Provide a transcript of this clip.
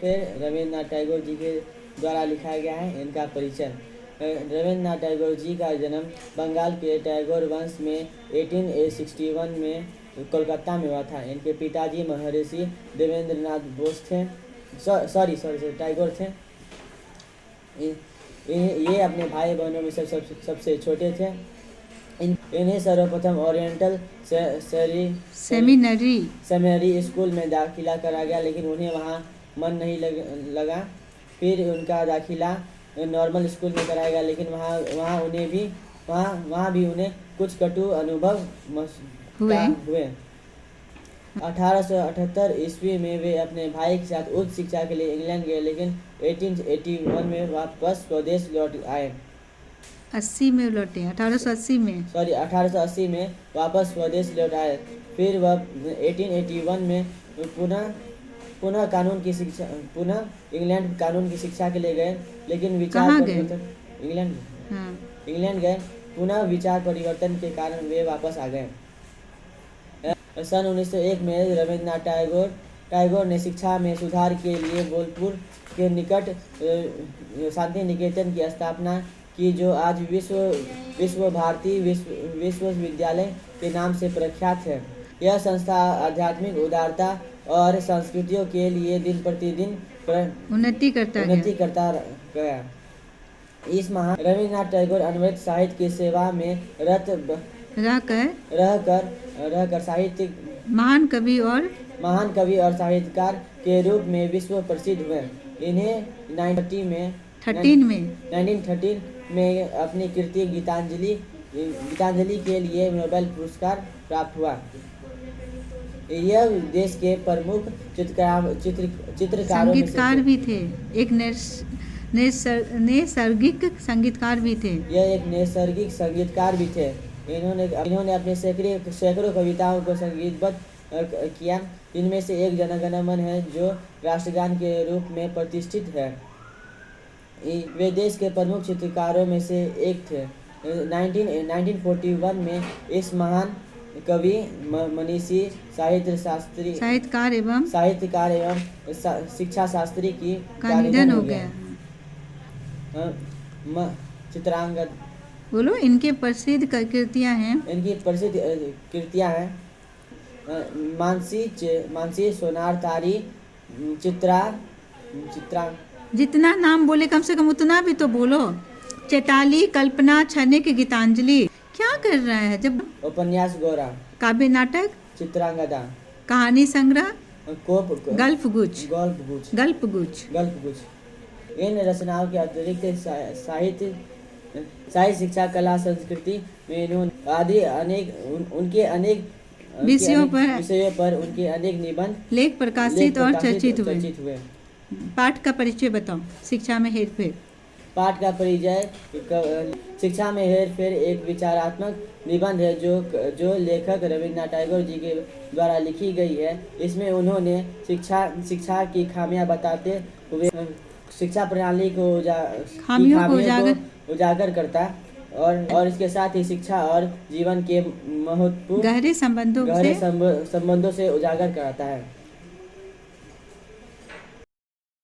फिर रविन्द्रनाथ टैगोर जी के द्वारा लिखा गया है इनका परिचय। रविन्द्रनाथ टैगोर जी का जन्म बंगाल के टैगोर वंश में 1861 में कोलकाता में हुआ था। इनके पिताजी महर्षि देवेंद्रनाथ बोस थे, सॉरी टैगोर थे। ये अपने भाई बहनों में सबसे छोटे थे। इन्हें सर्वप्रथम ओरिएंटल सेमिनरी स्कूल में दाखिला करा गया, लेकिन उन्हें वहाँ मन नहीं लगा। फिर उनका दाखिला नॉर्मल स्कूल में कराया गया, लेकिन वहाँ भी उन्हें कुछ कटु अनुभव हुए। 1878 ईस्वी में वे अपने भाई के साथ उच्च शिक्षा के लिए इंग्लैंड गए, लेकिन 1881 में वापस स्वदेश लौट आए। 1880 में वापस स्वदेश लौट आए। फिर वह 1881 में पुनः इंग्लैंड कानून की शिक्षा के लिए गए, लेकिन इंग्लैंड गए। पुनः विचार परिवर्तन के कारण वे वापस आ गए। सन 1901 में रविन्द्रनाथ टैगोर ने शिक्षा में सुधार के लिए बोलपुर के निकट शांति निकेतन की स्थापना की, जो आज विश्व भारती विश्वविद्यालय के नाम से प्रख्यात है। यह संस्था आध्यात्मिक उदारता और संस्कृतियों के लिए दिन प्रतिदिन उन्नति करता गया। इस महान रविन्द्रनाथ टैगोर अनवरत साहित्य की सेवा में रहकर साहित्यिक महान कवि और साहित्यकार के रूप में विश्व प्रसिद्ध हुए। इन्हें 1913 में अपनी कृति गीतांजलि के लिए नोबेल पुरस्कार प्राप्त हुआ। यह देश के प्रमुख चित्रकारों संगीतकार भी थे, एक नैसर्गिक संगीतकार भी थे। यह एक नैसर्गिक संगीतकार भी थे। इन्होंने अपने सैकड़ों कविताओं को संगीतबद्ध किया। इनमें से एक जन गण मन है, जो राष्ट्रगान के रूप में प्रतिष्ठित है। वे देश के प्रमुख चित्रकारों में से एक थे। 1941 में इस महान कवि, मनीषी, साहित्यकार एवं शिक्षा शास्त्री का निधन हो गया। चित्रांगद बोलो, इनके प्रसिद्ध कृतियाँ हैं। मानसी, सोनार तारी, चित्रा। जितना नाम बोले कम से कम उतना भी तो बोलो। चैताली, कल्पना, छनिक, गीतांजलि। क्या कर रहा है? जब उपन्यास गोरा, काव्य नाटक, चित्रांगदा, कहानी संग्रह, गल्पगुच्छ। इन रचनाओं के अतिरिक्त साहित्य, शिक्षा, कला, संस्कृति में इन्होंने अनेक विषयों पर उनके अनेक निबंध, लेख प्रकाशित और चर्चित हुए। पाठ का परिचय बताओ। शिक्षा में हेरफेर। पाठ का परिचय। शिक्षा में हेरफेर एक विचारात्मक निबंध है जो लेखक रविन्द्रनाथ टैगोर जी के द्वारा लिखी गई है। इसमें उन्होंने शिक्षा की खामियां बताते हुए शिक्षा प्रणाली को उजागर करता और इसके साथ ही शिक्षा और जीवन के महत्वपूर्ण गहरे संबंधों से उजागर कराता है।